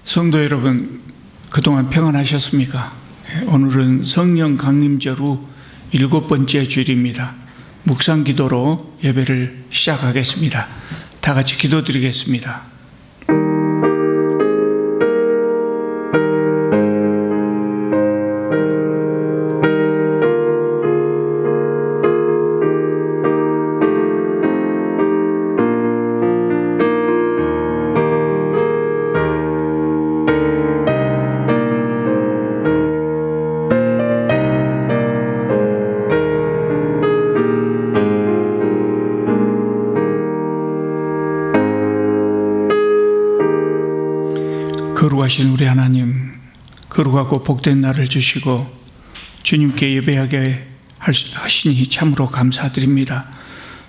성도 여러분, 그동안 평안하셨습니까? 오늘은 성령 강림절 후 7번째 주일입니다. 묵상 기도로 예배를 시작하겠습니다. 다 같이 기도드리겠습니다. 거룩하신 우리 하나님, 거룩하고 복된 날을 주시고 주님께 예배하게 하시니 참으로 감사드립니다.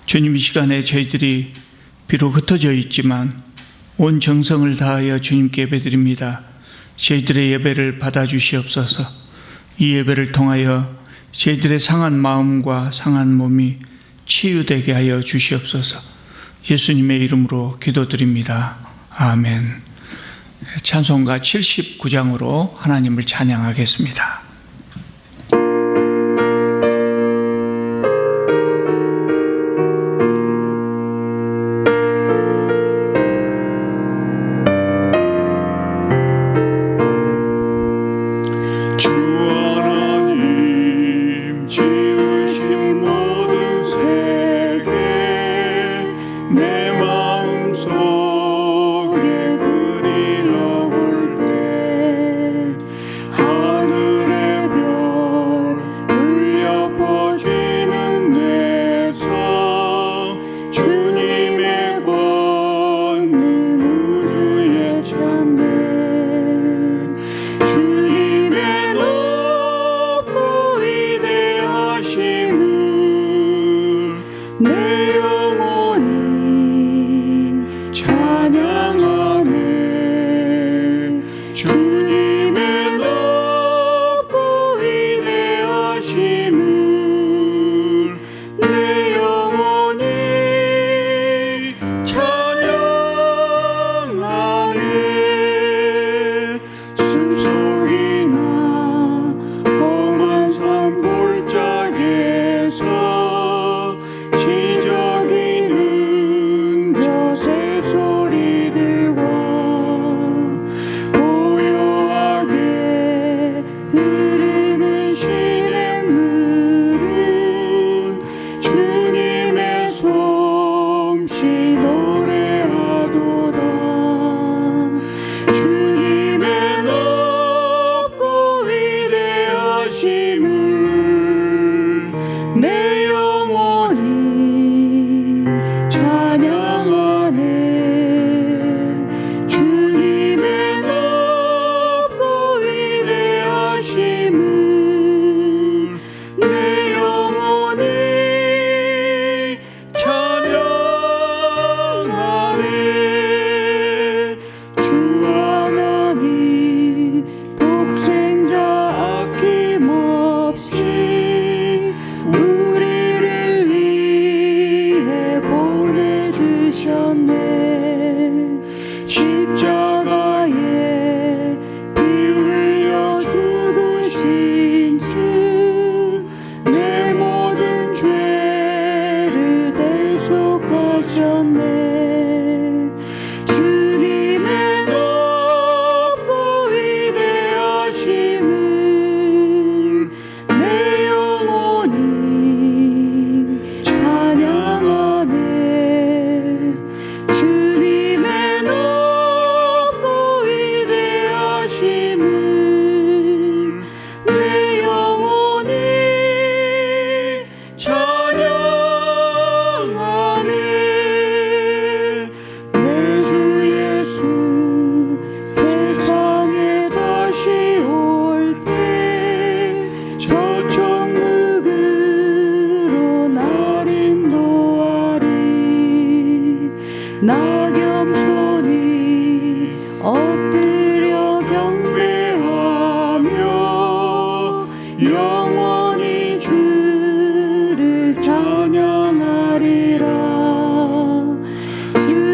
주님, 이 시간에 저희들이 비록 흩어져 있지만 온 정성을 다하여 주님께 예배드립니다. 저희들의 예배를 받아주시옵소서. 이 예배를 통하여 저희들의 상한 마음과 상한 몸이 치유되게 하여 주시옵소서. 예수님의 이름으로 기도드립니다. 아멘. 찬송가 79장으로 하나님을 찬양하겠습니다.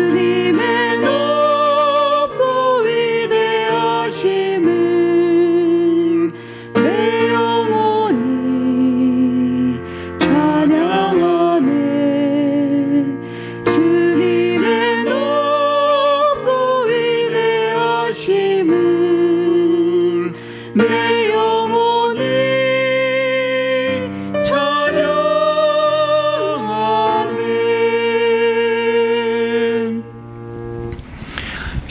주님의 높고 위대한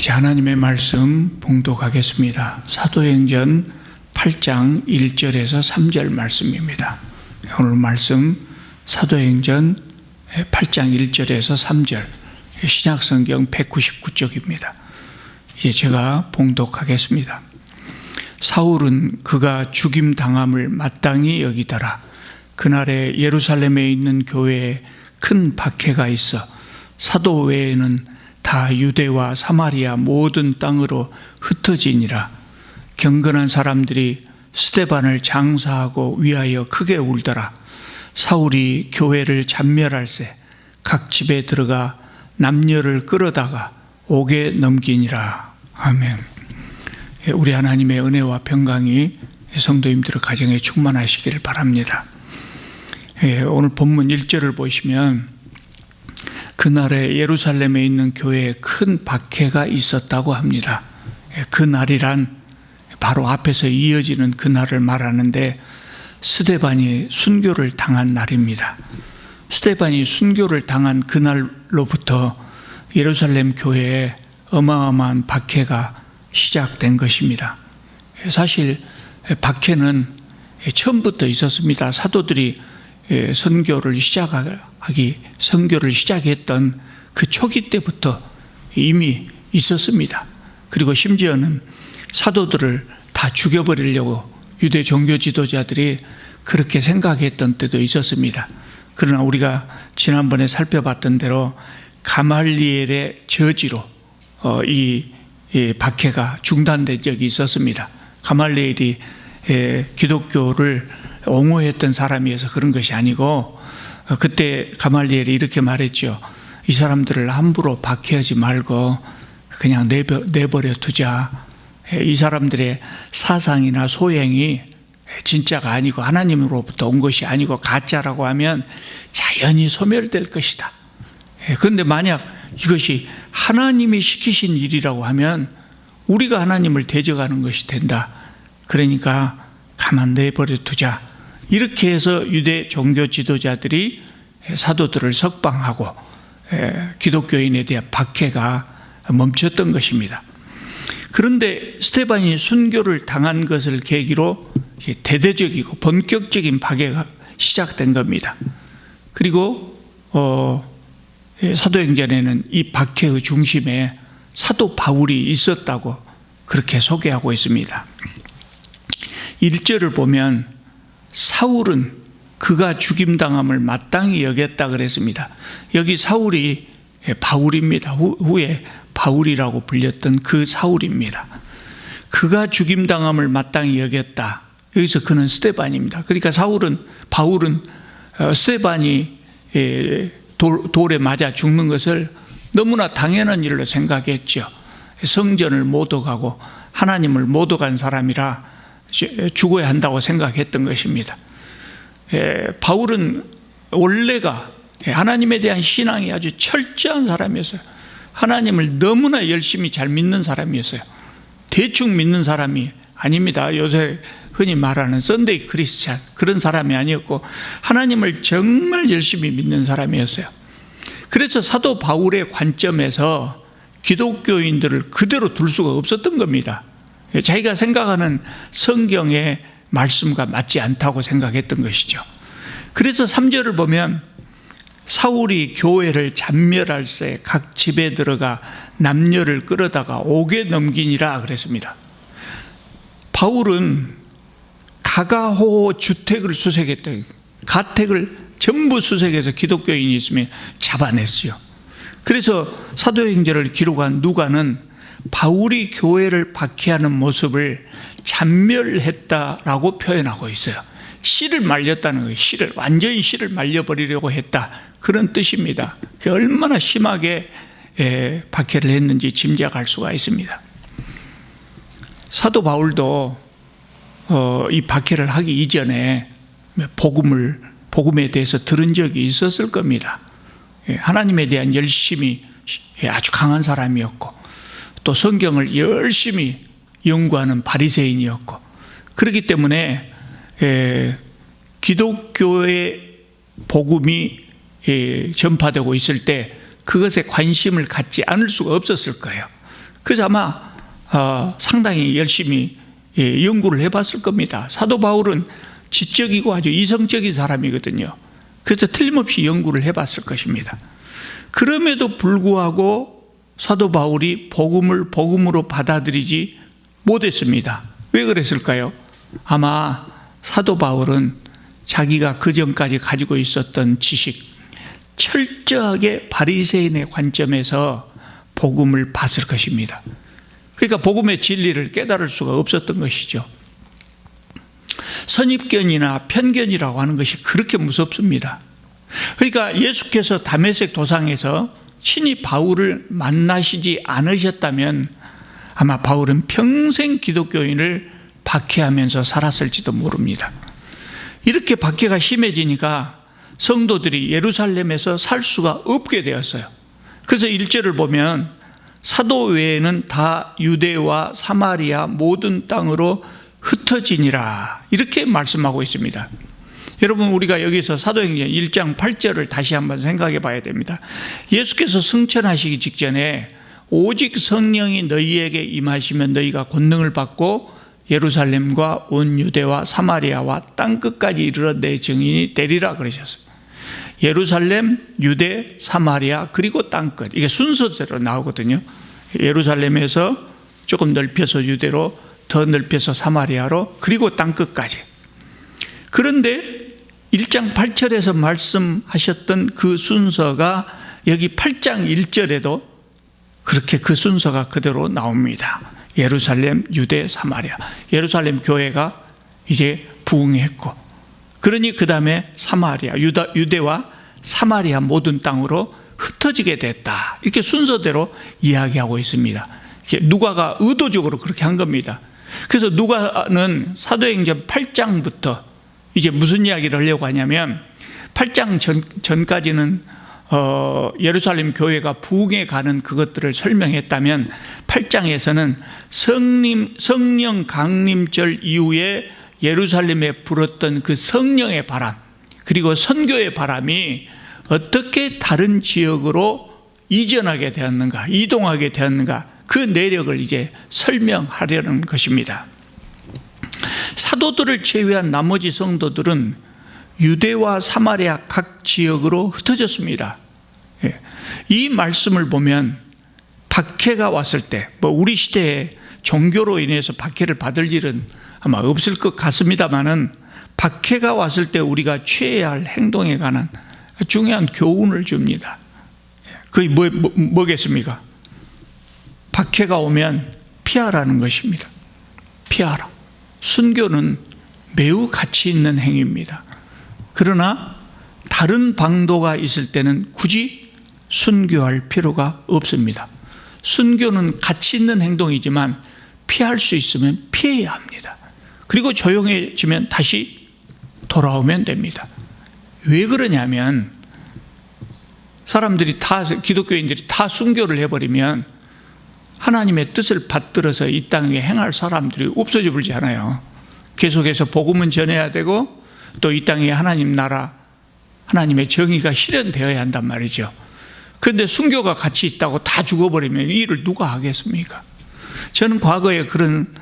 이제 하나님의 말씀 봉독하겠습니다. 사도행전 8장 1절에서 3절 말씀입니다. 오늘 말씀 사도행전 8장 1절에서 3절, 신약성경 199쪽입니다. 이제 제가 봉독하겠습니다. 사울은 그가 죽임당함을 마땅히 여기더라. 그날에 예루살렘에 있는 교회에 큰 박해가 있어 사도 외에는 다 유대와 사마리아 모든 땅으로 흩어지니라. 경건한 사람들이 스데반을 장사하고 위하여 크게 울더라. 사울이 교회를 잔멸할세 각 집에 들어가 남녀를 끌어다가 옥에 넘기니라. 아멘. 우리 하나님의 은혜와 평강이 성도님들의 가정에 충만하시기를 바랍니다. 오늘 본문 1절을 보시면 그날에 예루살렘에 있는 교회에 큰 박해가 있었다고 합니다. 그 날이란 바로 앞에서 이어지는 그 날을 말하는데 스데반이 순교를 당한 날입니다. 스데반이 순교를 당한 그날로부터 예루살렘 교회에 어마어마한 박해가 시작된 것입니다. 사실 박해는 처음부터 있었습니다. 사도들이 선교를 시작했던 그 초기 때부터 이미 있었습니다. 그리고 심지어는 사도들을 다 죽여버리려고 유대 종교 지도자들이 그렇게 생각했던 때도 있었습니다. 그러나 우리가 지난번에 살펴봤던 대로 가말리엘의 저지로 이 박해가 중단된 적이 있었습니다. 가말리엘이 기독교를 옹호했던 사람이어서 그런 것이 아니고 그때 가말리엘이 이렇게 말했죠. 이 사람들을 함부로 박해하지 말고 그냥 내버려 두자. 이 사람들의 사상이나 소행이 진짜가 아니고 하나님으로부터 온 것이 아니고 가짜라고 하면 자연히 소멸될 것이다. 그런데 만약 이것이 하나님이 시키신 일이라고 하면 우리가 하나님을 대적하는 것이 된다. 그러니까 가만 내버려 두자. 이렇게 해서 유대 종교 지도자들이 사도들을 석방하고 기독교인에 대한 박해가 멈췄던 것입니다. 그런데 스데반이 순교를 당한 것을 계기로 대대적이고 본격적인 박해가 시작된 겁니다. 그리고 사도행전에는 이 박해의 중심에 사도 바울이 있었다고 그렇게 소개하고 있습니다. 1절을 보면 사울은 그가 죽임당함을 마땅히 여겼다 그랬습니다. 여기 사울이 바울입니다. 후에 바울이라고 불렸던 그 사울입니다. 그가 죽임당함을 마땅히 여겼다. 여기서 그는 스데반입니다. 그러니까 바울은 스데반이 돌에 맞아 죽는 것을 너무나 당연한 일로 생각했죠. 성전을 모독하고 하나님을 모독한 사람이라 죽어야 한다고 생각했던 것입니다. 바울은 원래가 하나님에 대한 신앙이 아주 철저한 사람이었어요. 하나님을 너무나 열심히 잘 믿는 사람이었어요. 대충 믿는 사람이 아닙니다. 요새 흔히 말하는 썬데이 크리스찬 그런 사람이 아니었고 하나님을 정말 열심히 믿는 사람이었어요. 그래서 사도 바울의 관점에서 기독교인들을 그대로 둘 수가 없었던 겁니다. 자기가 생각하는 성경의 말씀과 맞지 않다고 생각했던 것이죠. 그래서 3절을 보면 사울이 교회를 잔멸할세 각 집에 들어가 남녀를 끌어다가 옥에 넘기니라 그랬습니다. 바울은 가가호 주택을 수색했다. 가택을 전부 수색해서 기독교인이 있으면 잡아냈어요. 그래서 사도행전을 기록한 누가는 바울이 교회를 박해하는 모습을 잔멸했다라고 표현하고 있어요. 씨를 말렸다는 거예요. 완전히 씨를 말려버리려고 했다. 그런 뜻입니다. 얼마나 심하게 박해를 했는지 짐작할 수가 있습니다. 사도 바울도 이 박해를 하기 이전에 복음에 대해서 들은 적이 있었을 겁니다. 하나님에 대한 열심이 아주 강한 사람이었고 또 성경을 열심히 연구하는 바리새인이었고 그렇기 때문에 기독교의 복음이 전파되고 있을 때 그것에 관심을 갖지 않을 수가 없었을 거예요. 그래서 아마 상당히 열심히 연구를 해봤을 겁니다. 사도 바울은 지적이고 아주 이성적인 사람이거든요. 그래서 틀림없이 연구를 해봤을 것입니다. 그럼에도 불구하고 사도 바울이 복음을 복음으로 받아들이지 못했습니다. 왜 그랬을까요? 아마 사도 바울은 자기가 그전까지 가지고 있었던 지식, 철저하게 바리새인의 관점에서 복음을 봤을 것입니다. 그러니까 복음의 진리를 깨달을 수가 없었던 것이죠. 선입견이나 편견이라고 하는 것이 그렇게 무섭습니다. 그러니까 예수께서 다메섹 도상에서 친히 바울을 만나시지 않으셨다면 아마 바울은 평생 기독교인을 박해하면서 살았을지도 모릅니다. 이렇게 박해가 심해지니까 성도들이 예루살렘에서 살 수가 없게 되었어요. 그래서 1절을 보면 사도 외에는 다 유대와 사마리아 모든 땅으로 흩어지니라 이렇게 말씀하고 있습니다. 여러분, 우리가 여기서 사도행전 1장 8절을 다시 한번 생각해 봐야 됩니다. 예수께서 승천하시기 직전에 오직 성령이 너희에게 임하시면 너희가 권능을 받고 예루살렘과 온 유대와 사마리아와 땅끝까지 이르러 내 증인이 되리라 그러셨어요. 예루살렘, 유대, 사마리아 그리고 땅끝, 이게 순서대로 나오거든요. 예루살렘에서 조금 넓혀서 유대로, 더 넓혀서 사마리아로, 그리고 땅끝까지. 그런데 1장 8절에서 말씀하셨던 그 순서가 여기 8장 1절에도 그렇게 그 순서가 그대로 나옵니다. 예루살렘, 유대, 사마리아. 예루살렘 교회가 이제 부흥했고, 그러니 그 다음에 사마리아, 유대와 사마리아 모든 땅으로 흩어지게 됐다. 이렇게 순서대로 이야기하고 있습니다. 누가가 의도적으로 그렇게 한 겁니다. 그래서 누가는 사도행전 8장부터 이제 무슨 이야기를 하려고 하냐면 8장 전까지는 예루살렘 교회가 부흥해 가는 그것들을 설명했다면 8장에서는 성령 강림절 이후에 예루살렘에 불었던 그 성령의 바람, 그리고 선교의 바람이 어떻게 다른 지역으로 이전하게 되었는가, 이동하게 되었는가, 그 내력을 이제 설명하려는 것입니다. 사도들을 제외한 나머지 성도들은 유대와 사마리아 각 지역으로 흩어졌습니다. 이 말씀을 보면 박해가 왔을 때, 우리 시대에 종교로 인해서 박해를 받을 일은 아마 없을 것 같습니다만은, 박해가 왔을 때 우리가 취해야 할 행동에 관한 중요한 교훈을 줍니다. 그게 뭐겠습니까? 박해가 오면 피하라는 것입니다. 피하라. 순교는 매우 가치 있는 행위입니다. 그러나 다른 방도가 있을 때는 굳이 순교할 필요가 없습니다. 순교는 가치 있는 행동이지만 피할 수 있으면 피해야 합니다. 그리고 조용해지면 다시 돌아오면 됩니다. 왜 그러냐면 사람들이 다, 기독교인들이 다 순교를 해버리면 하나님의 뜻을 받들어서 이 땅에 행할 사람들이 없어져 버리지 않아요. 계속해서 복음은 전해야 되고 또 이 땅에 하나님 나라, 하나님의 정의가 실현되어야 한단 말이죠. 그런데 순교가 같이 있다고 다 죽어버리면 이 일을 누가 하겠습니까? 저는 과거에 그런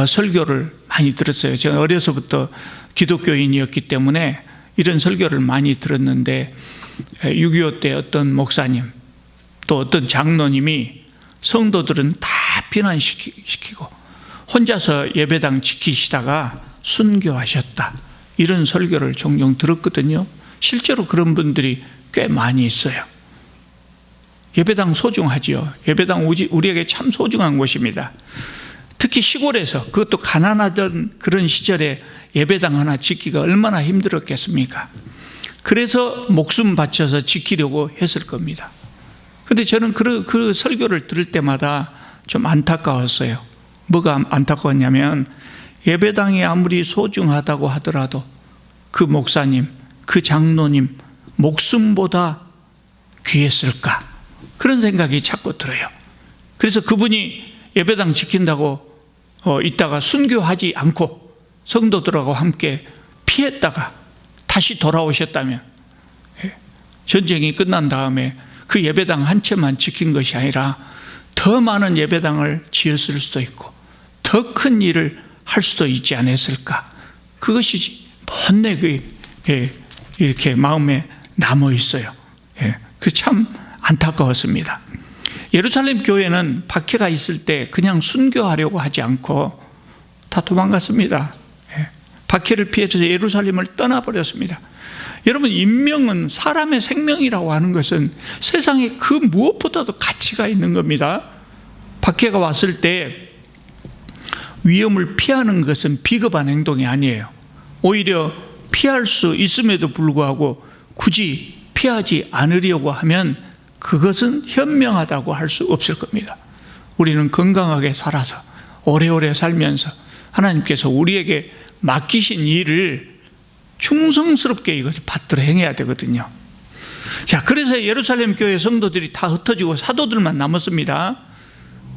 설교를 많이 들었어요. 제가 어려서부터 기독교인이었기 때문에 이런 설교를 많이 들었는데 6.25 때 어떤 목사님 또 어떤 장로님이 성도들은 다 비난시키고 혼자서 예배당 지키시다가 순교하셨다, 이런 설교를 종종 들었거든요. 실제로 그런 분들이 꽤 많이 있어요. 예배당 소중하지요. 예배당 우리에게 참 소중한 곳입니다. 특히 시골에서, 그것도 가난하던 그런 시절에 예배당 하나 짓기가 얼마나 힘들었겠습니까? 그래서 목숨 바쳐서 지키려고 했을 겁니다. 그런데 저는 그 설교를 들을 때마다 좀 안타까웠어요. 뭐가 안타까웠냐면 예배당이 아무리 소중하다고 하더라도 그 목사님, 그 장로님 목숨보다 귀했을까? 그런 생각이 자꾸 들어요. 그래서 그분이 예배당 지킨다고 있다가 순교하지 않고 성도들하고 함께 피했다가 다시 돌아오셨다면, 전쟁이 끝난 다음에 그 예배당 한 채만 지킨 것이 아니라 더 많은 예배당을 지었을 수도 있고 더 큰 일을 할 수도 있지 않았을까. 그것이 본래 이렇게 마음에 남아 있어요. 그 참 안타까웠습니다. 예루살렘 교회는 박해가 있을 때 그냥 순교하려고 하지 않고 다 도망갔습니다. 박해를 피해서 예루살렘을 떠나버렸습니다. 여러분, 인명은 사람의 생명이라고 하는 것은 세상에 그 무엇보다도 가치가 있는 겁니다. 박해가 왔을 때 위험을 피하는 것은 비겁한 행동이 아니에요. 오히려 피할 수 있음에도 불구하고 굳이 피하지 않으려고 하면 그것은 현명하다고 할 수 없을 겁니다. 우리는 건강하게 살아서 오래오래 살면서 하나님께서 우리에게 맡기신 일을 충성스럽게 이것을 받들어 행해야 되거든요. 자, 그래서 예루살렘 교회 성도들이 다 흩어지고 사도들만 남았습니다.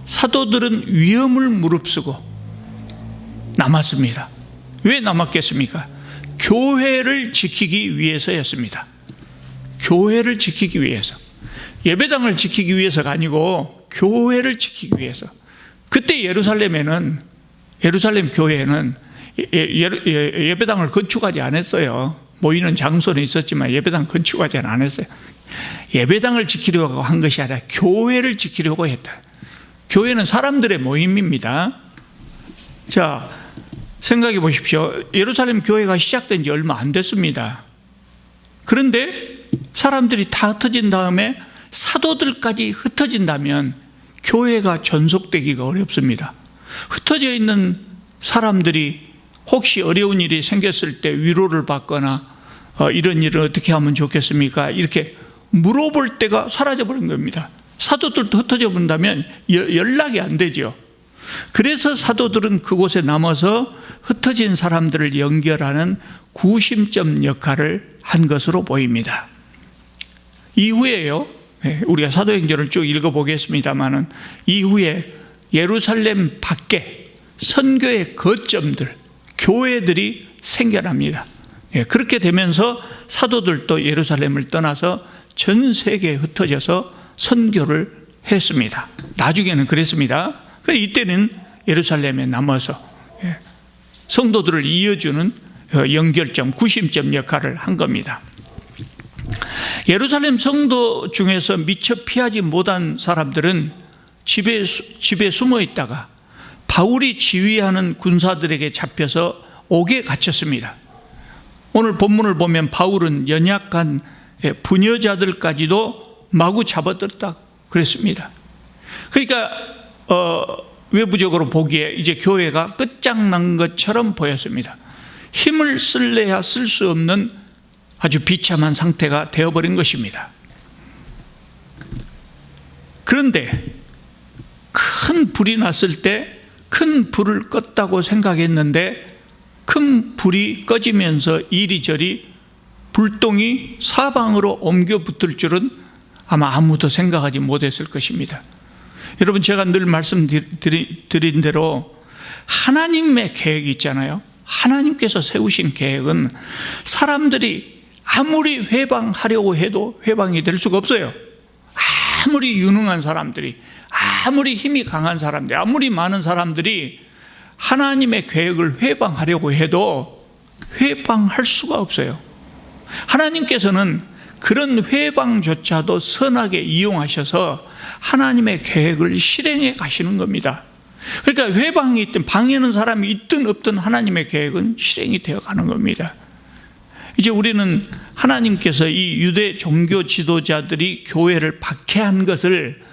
사도들은 위험을 무릅쓰고 남았습니다. 왜 남았겠습니까? 교회를 지키기 위해서였습니다. 교회를 지키기 위해서. 예배당을 지키기 위해서가 아니고 교회를 지키기 위해서. 그때 예루살렘 교회에는 예배당을 건축하지 않았어요. 모이는 장소는 있었지만 예배당 건축하지 않았어요. 예배당을 지키려고 한 것이 아니라 교회를 지키려고 했다. 교회는 사람들의 모임입니다. 자, 생각해 보십시오. 예루살렘 교회가 시작된 지 얼마 안 됐습니다. 그런데 사람들이 다 흩어진 다음에 사도들까지 흩어진다면 교회가 전속되기가 어렵습니다. 흩어져 있는 사람들이 혹시 어려운 일이 생겼을 때 위로를 받거나 이런 일을 어떻게 하면 좋겠습니까? 이렇게 물어볼 때가 사라져버린 겁니다. 사도들도 흩어져 본다면 연락이 안 되죠. 그래서 사도들은 그곳에 남아서 흩어진 사람들을 연결하는 구심점 역할을 한 것으로 보입니다. 이후에요, 우리가 사도행전을 쭉 읽어보겠습니다마는 이후에 예루살렘 밖에 선교의 거점들, 교회들이 생겨납니다. 그렇게 되면서 사도들도 예루살렘을 떠나서 전 세계에 흩어져서 선교를 했습니다. 나중에는 그랬습니다. 이때는 예루살렘에 남아서 성도들을 이어주는 연결점, 구심점 역할을 한 겁니다. 예루살렘 성도 중에서 미처 피하지 못한 사람들은 집에 숨어 있다가 바울이 지휘하는 군사들에게 잡혀서 옥에 갇혔습니다. 오늘 본문을 보면 바울은 연약한 부녀자들까지도 마구 잡아들었다 그랬습니다. 그러니까 외부적으로 보기에 이제 교회가 끝장난 것처럼 보였습니다. 힘을 쓸래야 쓸 수 없는 아주 비참한 상태가 되어버린 것입니다. 그런데 큰 불이 났을 때 큰 불을 껐다고 생각했는데 큰 불이 꺼지면서 이리저리 불똥이 사방으로 옮겨 붙을 줄은 아마 아무도 생각하지 못했을 것입니다. 여러분, 제가 늘 말씀드린 대로 하나님의 계획이 있잖아요. 하나님께서 세우신 계획은 사람들이 아무리 회방하려고 해도 회방이 될 수가 없어요. 아무리 유능한 사람들이, 아무리 힘이 강한 사람들이, 아무리 많은 사람들이 하나님의 계획을 회방하려고 해도 회방할 수가 없어요. 하나님께서는 그런 회방조차도 선하게 이용하셔서 하나님의 계획을 실행해 가시는 겁니다. 그러니까 회방이 있든 방해하는 사람이 있든 없든 하나님의 계획은 실행이 되어 가는 겁니다. 이제 우리는 하나님께서 이 유대 종교 지도자들이 교회를 박해한 것을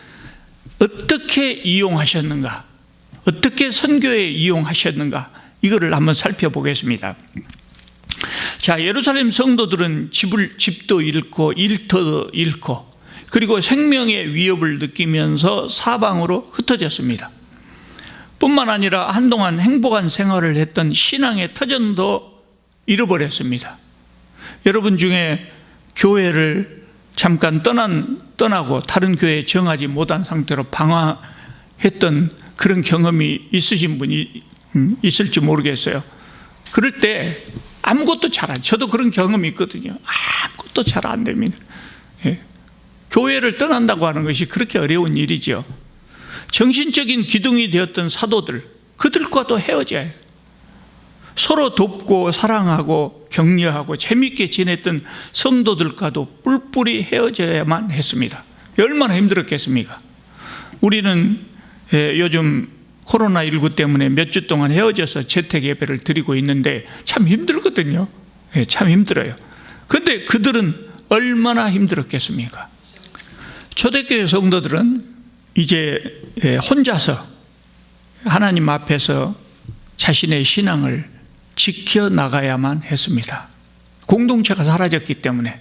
어떻게 이용하셨는가, 어떻게 선교에 이용하셨는가, 이거를 한번 살펴보겠습니다. 자, 예루살렘 성도들은 집도 잃고 일터도 잃고 그리고 생명의 위협을 느끼면서 사방으로 흩어졌습니다. 뿐만 아니라 한동안 행복한 생활을 했던 신앙의 터전도 잃어버렸습니다. 여러분 중에 교회를 잠깐 떠나고 다른 교회에 정하지 못한 상태로 방황했던 그런 경험이 있으신 분이 있을지 모르겠어요. 그럴 때 아무것도 잘 안, 저도 그런 경험이 있거든요. 아무것도 잘 안 됩니다. 교회를 떠난다고 하는 것이 그렇게 어려운 일이죠. 정신적인 기둥이 되었던 사도들, 그들과도 헤어져야 해요. 서로 돕고 사랑하고 격려하고 재미있게 지냈던 성도들과도 뿔뿔이 헤어져야만 했습니다. 얼마나 힘들었겠습니까? 우리는 요즘 코로나19 때문에 몇 주 동안 헤어져서 재택 예배를 드리고 있는데 참 힘들거든요. 참 힘들어요. 그런데 그들은 얼마나 힘들었겠습니까? 초대교회 성도들은 이제 혼자서 하나님 앞에서 자신의 신앙을 지켜나가야만 했습니다. 공동체가 사라졌기 때문에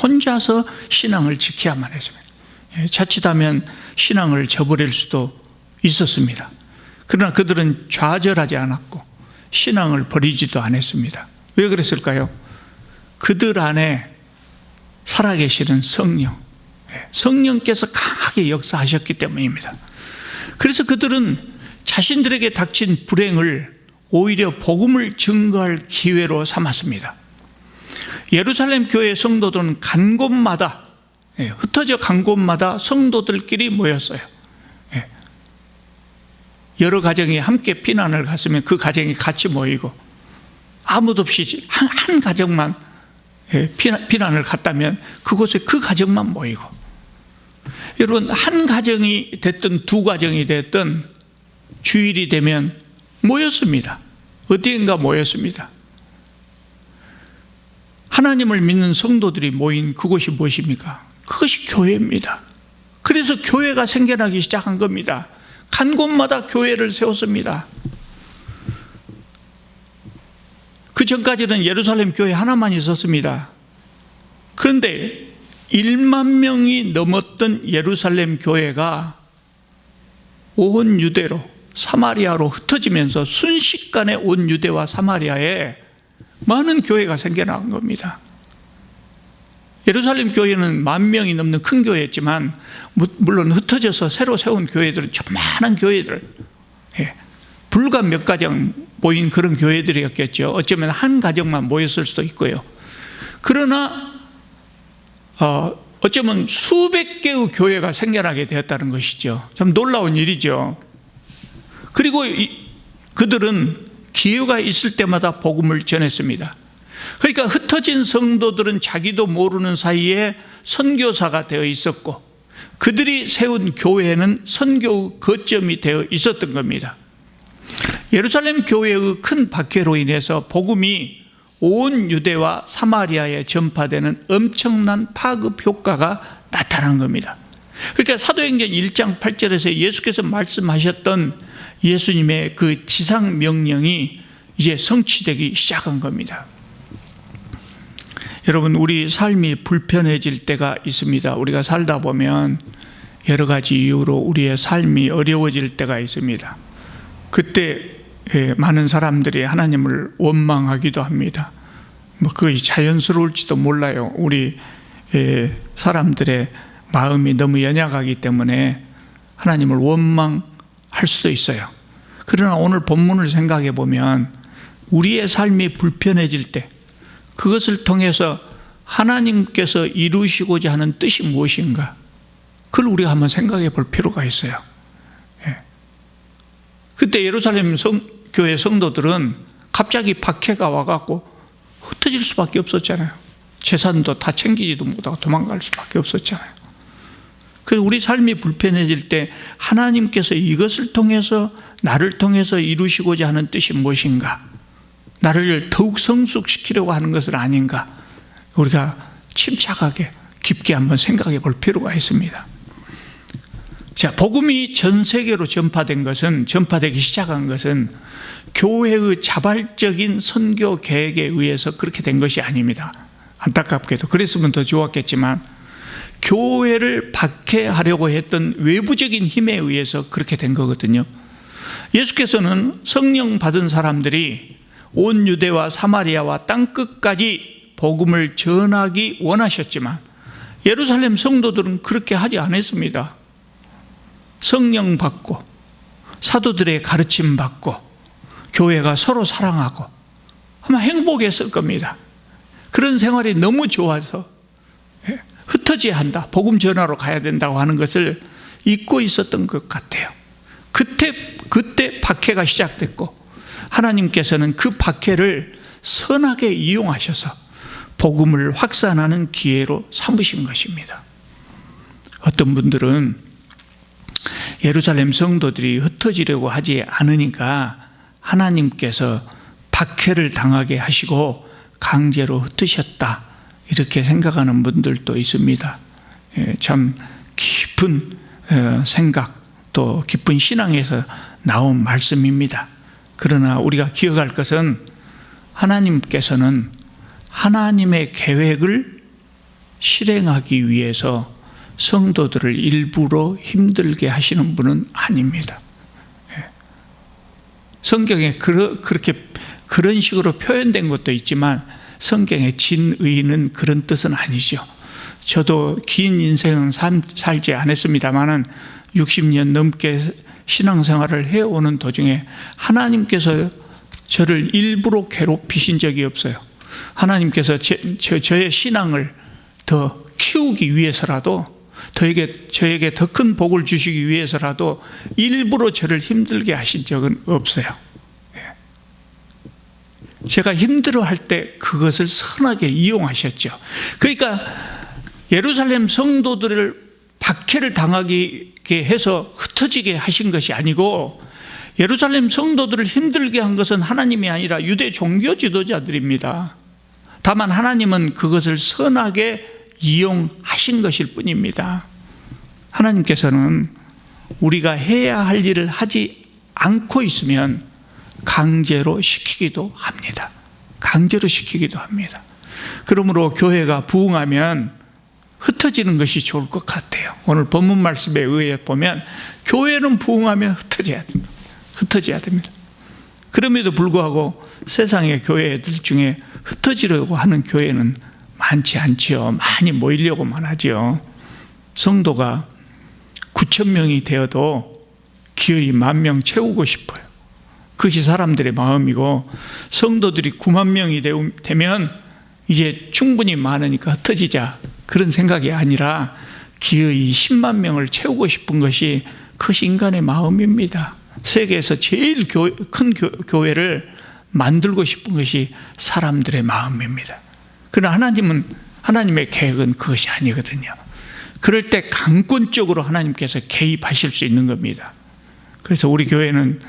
혼자서 신앙을 지켜야만 했습니다. 자칫하면 신앙을 저버릴 수도 있었습니다. 그러나 그들은 좌절하지 않았고 신앙을 버리지도 않았습니다. 왜 그랬을까요? 그들 안에 살아계시는 성령께서 강하게 역사하셨기 때문입니다. 그래서 그들은 자신들에게 닥친 불행을 오히려 복음을 증거할 기회로 삼았습니다. 예루살렘 교회 성도들은 간 곳마다, 흩어져 간 곳마다 성도들끼리 모였어요. 여러 가정이 함께 피난을 갔으면 그 가정이 같이 모이고, 아무도 없이 한 가정만 피난을 갔다면 그곳에 그 가정만 모이고, 여러분, 한 가정이 됐든 두 가정이 됐든 주일이 되면 모였습니다. 어디인가 모였습니다. 하나님을 믿는 성도들이 모인 그곳이 무엇입니까? 그것이 교회입니다. 그래서 교회가 생겨나기 시작한 겁니다. 간 곳마다 교회를 세웠습니다. 그 전까지는 예루살렘 교회 하나만 있었습니다. 그런데 1만 명이 넘었던 예루살렘 교회가 온 유대로, 사마리아로 흩어지면서 순식간에 온 유대와 사마리아에 많은 교회가 생겨난 겁니다. 예루살렘 교회는 10,000명이 넘는 큰 교회였지만, 물론 흩어져서 새로 세운 교회들은 조그마한 교회들, 불과 몇 가정 모인 그런 교회들이었겠죠. 어쩌면 한 가정만 모였을 수도 있고요. 그러나 어쩌면 수백 개의 교회가 생겨나게 되었다는 것이죠. 참 놀라운 일이죠. 그리고 그들은 기회가 있을 때마다 복음을 전했습니다. 그러니까 흩어진 성도들은 자기도 모르는 사이에 선교사가 되어 있었고, 그들이 세운 교회는 선교의 거점이 되어 있었던 겁니다. 예루살렘 교회의 큰 박해로 인해서 복음이 온 유대와 사마리아에 전파되는 엄청난 파급 효과가 나타난 겁니다. 그러니까 사도행전 1장 8절에서 예수께서 말씀하셨던 예수님의 그 지상 명령이 이제 성취되기 시작한 겁니다. 여러분, 우리 삶이 불편해질 때가 있습니다. 우리가 살다 보면 여러 가지 이유로 우리의 삶이 어려워질 때가 있습니다. 그때 많은 사람들이 하나님을 원망하기도 합니다. 그것이 자연스러울지도 몰라요. 우리 사람들의 마음이 너무 연약하기 때문에 하나님을 원망할 수도 있어요. 그러나 오늘 본문을 생각해 보면 우리의 삶이 불편해질 때 그것을 통해서 하나님께서 이루시고자 하는 뜻이 무엇인가, 그걸 우리가 한번 생각해 볼 필요가 있어요. 그때 예루살렘 교회 성도들은 갑자기 박해가 와갖고 흩어질 수밖에 없었잖아요. 재산도 다 챙기지도 못하고 도망갈 수밖에 없었잖아요. 그래서 우리 삶이 불편해질 때 하나님께서 이것을 통해서, 나를 통해서 이루시고자 하는 뜻이 무엇인가, 나를 더욱 성숙시키려고 하는 것은 아닌가, 우리가 침착하게 깊게 한번 생각해 볼 필요가 있습니다. 자, 복음이 전 세계로 전파되기 시작한 것은 교회의 자발적인 선교 계획에 의해서 그렇게 된 것이 아닙니다. 안타깝게도. 그랬으면 더 좋았겠지만 교회를 박해하려고 했던 외부적인 힘에 의해서 그렇게 된 거거든요. 예수께서는 성령 받은 사람들이 온 유대와 사마리아와 땅끝까지 복음을 전하기 원하셨지만 예루살렘 성도들은 그렇게 하지 않았습니다. 성령 받고 사도들의 가르침 받고 교회가 서로 사랑하고 아마 행복했을 겁니다. 그런 생활이 너무 좋아서 흩어져야 한다, 복음 전하러 가야 된다고 하는 것을 잊고 있었던 것 같아요. 그때 박해가 시작됐고, 하나님께서는 그 박해를 선하게 이용하셔서 복음을 확산하는 기회로 삼으신 것입니다. 어떤 분들은 예루살렘 성도들이 흩어지려고 하지 않으니까 하나님께서 박해를 당하게 하시고 강제로 흩으셨다, 이렇게 생각하는 분들도 있습니다. 참 깊은 생각, 또 깊은 신앙에서 나온 말씀입니다. 그러나 우리가 기억할 것은 하나님께서는 하나님의 계획을 실행하기 위해서 성도들을 일부러 힘들게 하시는 분은 아닙니다. 성경에 그런 식으로 표현된 것도 있지만 성경의 진의는 그런 뜻은 아니죠. 저도 긴 인생은 살지 않았습니다만은 60년 넘게 신앙생활을 해오는 도중에 하나님께서 저를 일부러 괴롭히신 적이 없어요. 하나님께서 저의 신앙을 더 키우기 위해서라도, 저에게 더 큰 복을 주시기 위해서라도 일부러 저를 힘들게 하신 적은 없어요. 제가 힘들어할 때 그것을 선하게 이용하셨죠. 그러니까 예루살렘 성도들을 박해를 당하게 해서 흩어지게 하신 것이 아니고, 예루살렘 성도들을 힘들게 한 것은 하나님이 아니라 유대 종교 지도자들입니다. 다만 하나님은 그것을 선하게 이용하신 것일 뿐입니다. 하나님께서는 우리가 해야 할 일을 하지 않고 있으면 강제로 시키기도 합니다. 강제로 시키기도 합니다. 그러므로 교회가 부흥하면 흩어지는 것이 좋을 것 같아요. 오늘 본문 말씀에 의해 보면 교회는 부흥하면 흩어져야 됩니다. 그럼에도 불구하고 세상의 교회들 중에 흩어지려고 하는 교회는 많지 않지요. 많이 모이려고만 하죠. 성도가 9,000명이 되어도 기어이 10,000명 채우고 싶어요. 그것이 사람들의 마음이고, 성도들이 9만 명이 되면 이제 충분히 많으니까 흩어지자, 그런 생각이 아니라 기어이 10만 명을 채우고 싶은 것이 그것이 인간의 마음입니다. 세계에서 제일 큰 교회를 만들고 싶은 것이 사람들의 마음입니다. 그러나 하나님의 계획은 그것이 아니거든요. 그럴 때 강권적으로 하나님께서 개입하실 수 있는 겁니다. 그래서 우리 교회는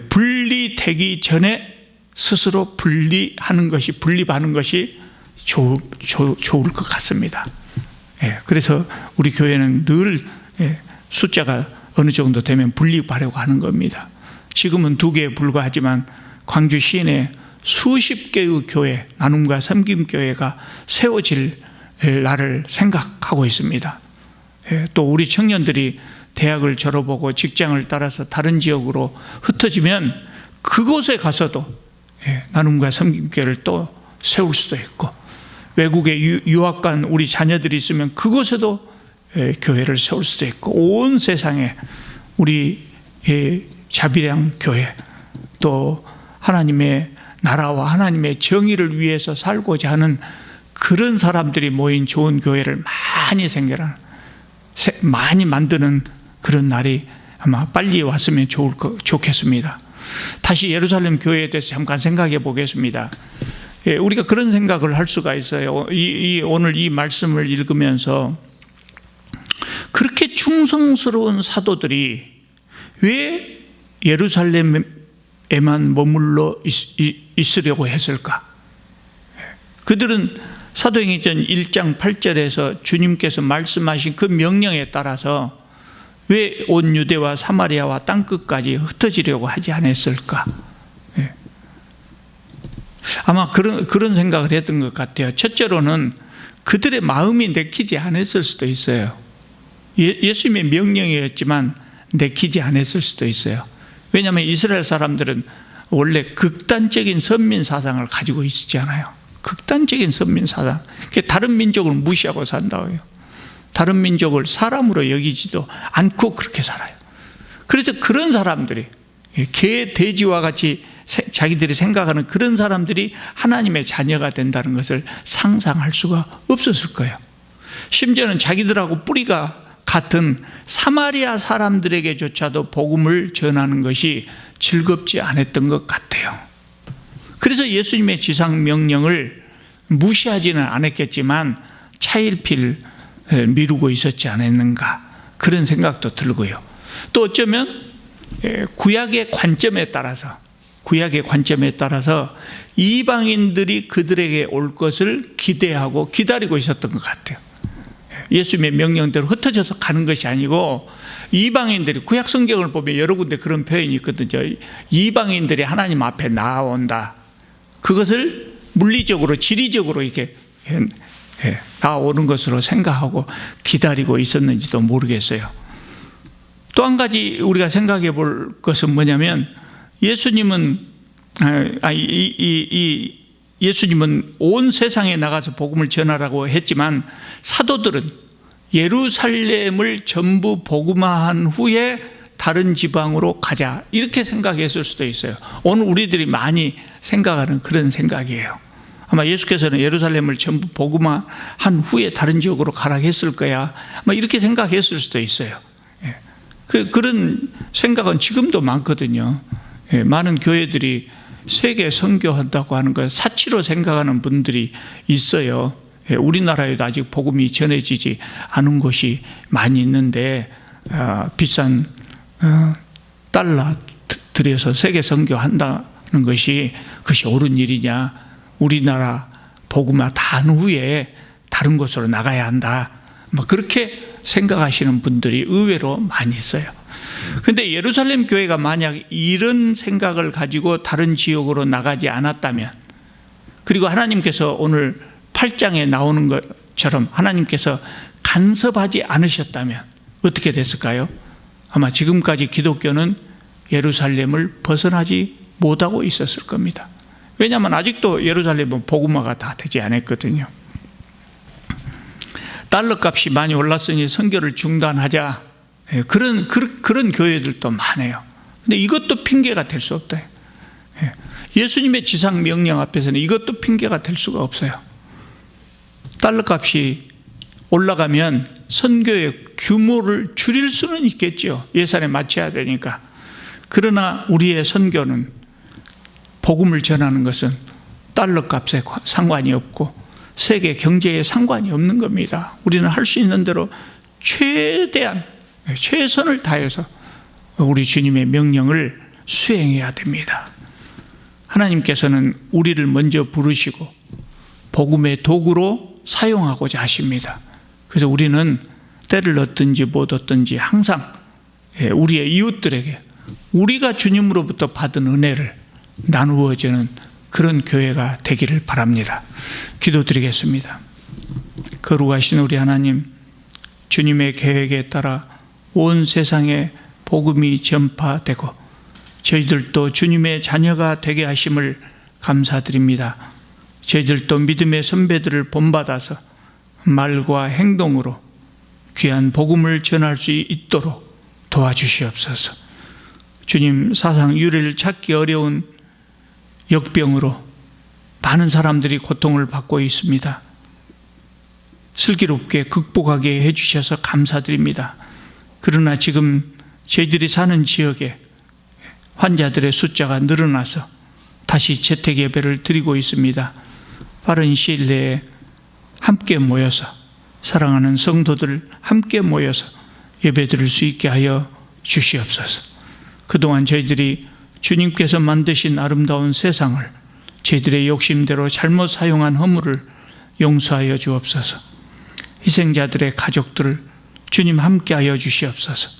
분리되기 전에 스스로 분리하는 것이 좋을 것 같습니다. 그래서 우리 교회는 늘 숫자가 어느 정도 되면 분리하려고 하는 겁니다. 지금은 2개에 불과하지만 광주 시내 수십 개의 교회, 나눔과 섬김교회가 세워질 날을 생각하고 있습니다. 또 우리 청년들이 대학을 졸업하고 직장을 따라서 다른 지역으로 흩어지면 그곳에 가서도 나눔과 섬김교회를 또 세울 수도 있고, 외국에 유학 간 우리 자녀들이 있으면 그곳에도 교회를 세울 수도 있고, 온 세상에 우리 자비량 교회, 또 하나님의 나라와 하나님의 정의를 위해서 살고자 하는 그런 사람들이 모인 좋은 교회를 많이 만드는 그런 날이 아마 빨리 왔으면 좋겠습니다. 다시 예루살렘 교회에 대해서 잠깐 생각해 보겠습니다. 우리가 그런 생각을 할 수가 있어요. 오늘 이 말씀을 읽으면서 그렇게 충성스러운 사도들이 왜 예루살렘에만 머물러 있으려고 했을까? 그들은 사도행전 1장 8절에서 주님께서 말씀하신 그 명령에 따라서 왜 온 유대와 사마리아와 땅끝까지 흩어지려고 하지 않았을까? 아마 그런 생각을 했던 것 같아요. 첫째로는 그들의 마음이 내키지 않았을 수도 있어요. 예수님의 명령이었지만 내키지 않았을 수도 있어요. 왜냐하면 이스라엘 사람들은 원래 극단적인 선민 사상을 가지고 있었잖아요. 극단적인 선민 사상. 다른 민족을 무시하고 산다고요. 다른 민족을 사람으로 여기지도 않고 그렇게 살아요. 그래서 그런 사람들이, 개, 돼지와 같이 자기들이 생각하는 그런 사람들이 하나님의 자녀가 된다는 것을 상상할 수가 없었을 거예요. 심지어는 자기들하고 뿌리가 같은 사마리아 사람들에게조차도 복음을 전하는 것이 즐겁지 않았던 것 같아요. 그래서 예수님의 지상 명령을 무시하지는 않았겠지만 차일피일 미루고 있었지 않았는가, 그런 생각도 들고요. 또 어쩌면 구약의 관점에 따라서 이방인들이 그들에게 올 것을 기대하고 기다리고 있었던 것 같아요. 예수님의 명령대로 흩어져서 가는 것이 아니고, 이방인들이, 구약 성경을 보면 여러 군데 그런 표현이 있거든요. 이방인들이 하나님 앞에 나아온다. 그것을 물리적으로, 지리적으로 이렇게 나오는 것으로 생각하고 기다리고 있었는지도 모르겠어요. 또 한 가지 우리가 생각해 볼 것은 뭐냐면, 예수님은 온 세상에 나가서 복음을 전하라고 했지만, 사도들은 예루살렘을 전부 복음화한 후에 다른 지방으로 가자, 이렇게 생각했을 수도 있어요. 오늘 우리들이 많이 생각하는 그런 생각이에요. 아마 예수께서는 예루살렘을 전부 복음화한 후에 다른 지역으로 가라 했을 거야, 아마 이렇게 생각했을 수도 있어요. 그런 생각은 지금도 많거든요. 많은 교회들이 세계 선교한다고 하는 걸 사치로 생각하는 분들이 있어요. 우리나라에도 아직 복음이 전해지지 않은 곳이 많이 있는데, 비싼 달러 들여서 세계 선교한다는 것이 그것이 옳은 일이냐, 우리나라 복음화 다 한 후에 다른 곳으로 나가야 한다, 그렇게 생각하시는 분들이 의외로 많이 있어요. 그런데 예루살렘 교회가 만약 이런 생각을 가지고 다른 지역으로 나가지 않았다면, 그리고 하나님께서 오늘 8장에 나오는 것처럼 하나님께서 간섭하지 않으셨다면 어떻게 됐을까요? 아마 지금까지 기독교는 예루살렘을 벗어나지 못하고 있었을 겁니다. 왜냐하면 아직도 예루살렘은 복음화가 다 되지 않았거든요. 달러 값이 많이 올랐으니 선교를 중단하자, 그런 교회들도 많아요. 근데 이것도 핑계가 될 수 없다. 예수님의 지상 명령 앞에서는 이것도 핑계가 될 수가 없어요. 달러 값이 올라가면 선교의 규모를 줄일 수는 있겠죠. 예산에 맞춰야 되니까. 그러나 우리의 선교는, 복음을 전하는 것은 달러 값에 상관이 없고 세계 경제에 상관이 없는 겁니다. 우리는 할 수 있는 대로 최대한 최선을 다해서 우리 주님의 명령을 수행해야 됩니다. 하나님께서는 우리를 먼저 부르시고 복음의 도구로 사용하고자 하십니다. 그래서 우리는 때를 얻든지 못 얻든지 항상 우리의 이웃들에게 우리가 주님으로부터 받은 은혜를 나누어주는 그런 교회가 되기를 바랍니다. 기도드리겠습니다. 거룩하신 우리 하나님, 주님의 계획에 따라 온 세상에 복음이 전파되고 저희들도 주님의 자녀가 되게 하심을 감사드립니다. 저희들도 믿음의 선배들을 본받아서 말과 행동으로 귀한 복음을 전할 수 있도록 도와주시옵소서. 주님, 사상 유래를 찾기 어려운 역병으로 많은 사람들이 고통을 받고 있습니다. 슬기롭게 극복하게 해주셔서 감사드립니다. 그러나 지금 저희들이 사는 지역에 환자들의 숫자가 늘어나서 다시 재택 예배를 드리고 있습니다. 빠른 시일 내에 함께 모여서, 사랑하는 성도들 함께 모여서 예배 드릴 수 있게 하여 주시옵소서. 그동안 저희들이 주님께서 만드신 아름다운 세상을 저희들의 욕심대로 잘못 사용한 허물을 용서하여 주옵소서. 희생자들의 가족들을 주님 함께하여 주시옵소서.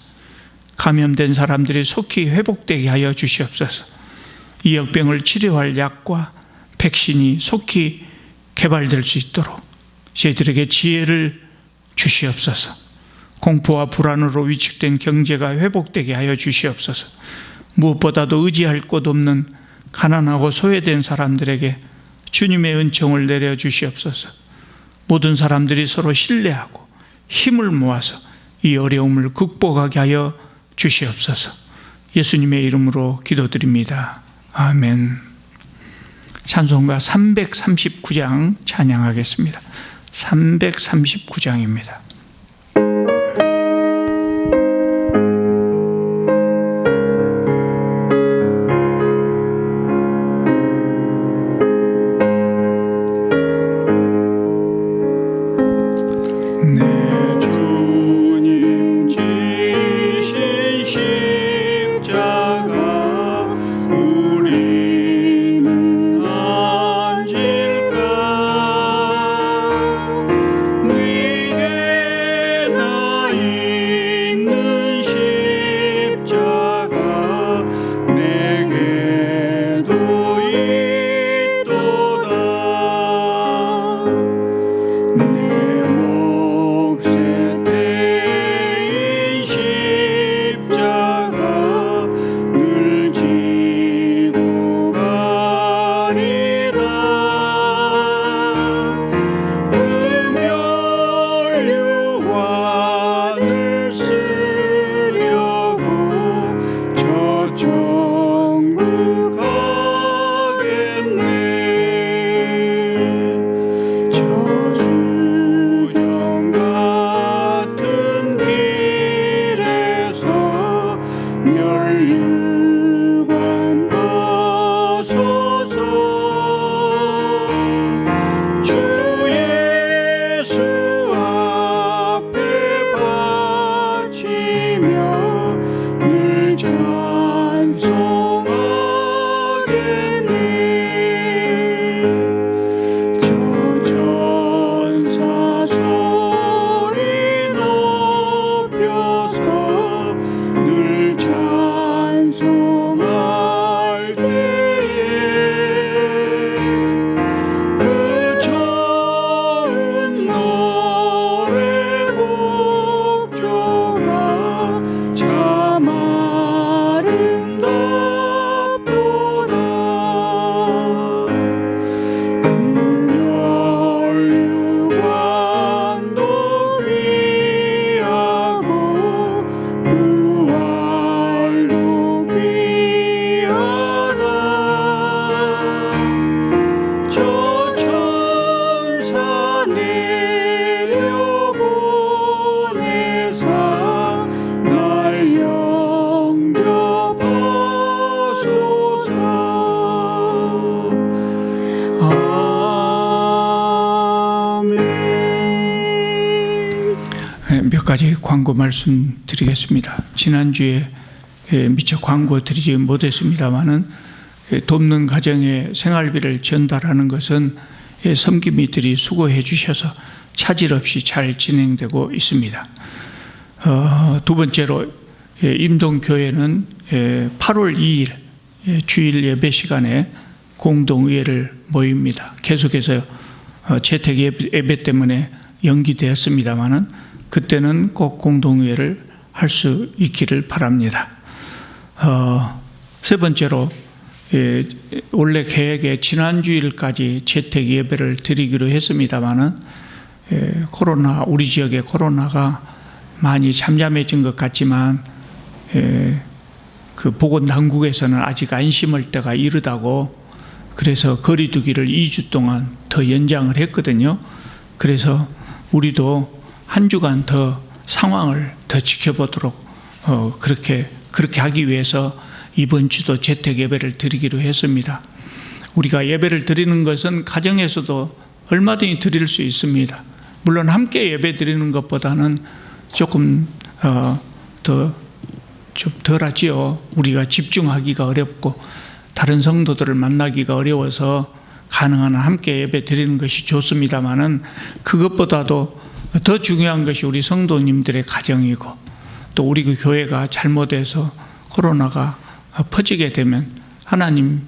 감염된 사람들이 속히 회복되게 하여 주시옵소서. 이 역병을 치료할 약과 백신이 속히 개발될 수 있도록 저희들에게 지혜를 주시옵소서. 공포와 불안으로 위축된 경제가 회복되게 하여 주시옵소서. 무엇보다도 의지할 곳 없는 가난하고 소외된 사람들에게 주님의 은총을 내려 주시옵소서. 모든 사람들이 서로 신뢰하고 힘을 모아서 이 어려움을 극복하게 하여 주시옵소서. 예수님의 이름으로 기도드립니다. 아멘. 찬송가 339장 찬양하겠습니다. 339장입니다. 몇 가지 광고 말씀드리겠습니다. 지난주에 미처 광고 드리지 못했습니다마는 돕는 가정의 생활비를 전달하는 것은 섬김이들이 수고해 주셔서 차질 없이 잘 진행되고 있습니다. 두 번째로 임동교회는 8월 2일 주일 예배 시간에 공동의회를 모입니다. 계속해서 재택 예배 때문에 연기되었습니다마는 그때는 꼭 공동의회를 할 수 있기를 바랍니다. 세 번째로 원래 계획에 지난주일까지 재택 예배를 드리기로 했습니다마는 우리 지역의 코로나가 많이 잠잠해진 것 같지만 그 보건당국에서는 아직 안심할 때가 이르다고 그래서 거리 두기를 2주 동안 더 연장을 했거든요. 그래서 우리도 한 주간 더 상황을 더 지켜보도록 그렇게 하기 위해서 이번 주도 재택 예배를 드리기로 했습니다. 우리가 예배를 드리는 것은 가정에서도 얼마든지 드릴 수 있습니다. 물론 함께 예배 드리는 것보다는 조금 좀 덜하지요. 우리가 집중하기가 어렵고 다른 성도들을 만나기가 어려워서 가능한 한 함께 예배 드리는 것이 좋습니다마는 그것보다도 더 중요한 것이 우리 성도님들의 가정이고 또 우리 그 교회가 잘못해서 코로나가 퍼지게 되면 하나님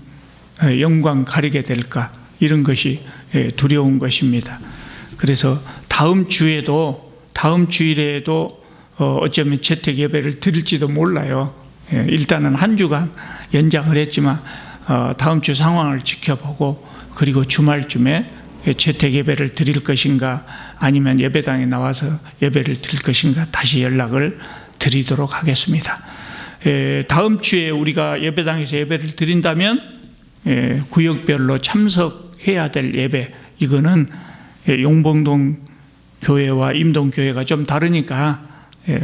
영광 가리게 될까 이런 것이 두려운 것입니다. 그래서 다음 주일에도 어쩌면 재택 예배를 드릴지도 몰라요. 일단은 한 주간 연장을 했지만 다음 주 상황을 지켜보고 그리고 주말쯤에 재택 예배를 드릴 것인가 아니면 예배당에 나와서 예배를 드릴 것인가 다시 연락을 드리도록 하겠습니다. 다음 주에 우리가 예배당에서 예배를 드린다면 구역별로 참석해야 될 예배 이거는 용봉동 교회와 임동 교회가 좀 다르니까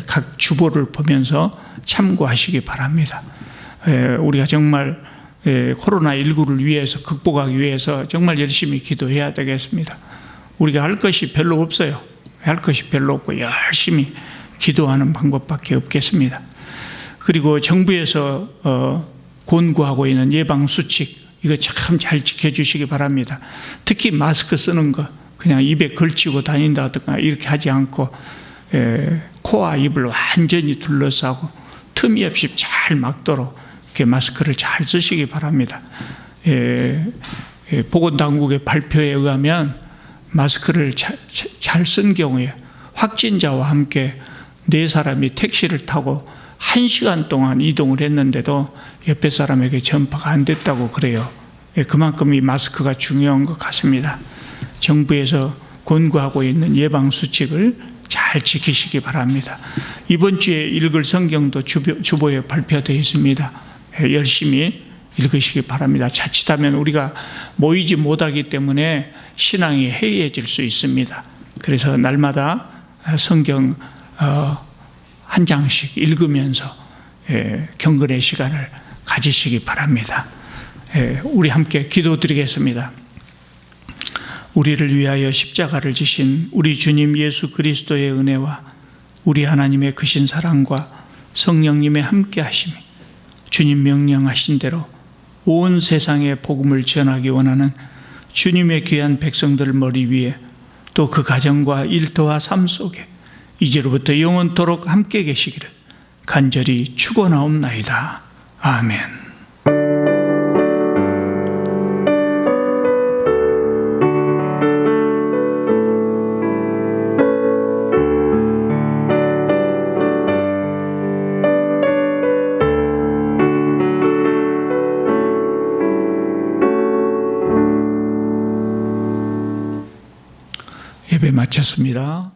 각 주보를 보면서 참고하시기 바랍니다. 우리가 정말 코로나19를 위해서 극복하기 위해서 정말 열심히 기도해야 되겠습니다. 우리가 할 것이 별로 없어요. 할 것이 별로 없고 열심히 기도하는 방법밖에 없겠습니다. 그리고 정부에서 권고하고 있는 예방수칙, 이거 참 잘 지켜주시기 바랍니다. 특히 마스크 쓰는 거 그냥 입에 걸치고 다닌다든가 이렇게 하지 않고 코와 입을 완전히 둘러싸고 틈이 없이 잘 막도록 이렇게 마스크를 잘 쓰시기 바랍니다. 보건당국의 발표에 의하면 마스크를 잘 쓴 경우에 확진자와 함께 4사람이 택시를 타고 1시간 동안 이동을 했는데도 옆에 사람에게 전파가 안 됐다고 그래요. 그만큼 이 마스크가 중요한 것 같습니다. 정부에서 권고하고 있는 예방수칙을 잘 지키시기 바랍니다. 이번 주에 읽을 성경도 주보에 발표되어 있습니다. 열심히 읽으시기 바랍니다. 자칫하면 우리가 모이지 못하기 때문에 신앙이 해이해질 수 있습니다. 그래서 날마다 성경 한 장씩 읽으면서 경건의 시간을 가지시기 바랍니다. 우리 함께 기도드리겠습니다. 우리를 위하여 십자가를 지신 우리 주님 예수 그리스도의 은혜와 우리 하나님의 크신 사랑과 성령님의 함께 하심이 주님 명령하신 대로 온 세상에 복음을 전하기 원하는 주님의 귀한 백성들 머리 위에 또 그 가정과 일터와 삶 속에 이제로부터 영원토록 함께 계시기를 간절히 축원하옵나이다. 아멘. 예배 마쳤습니다.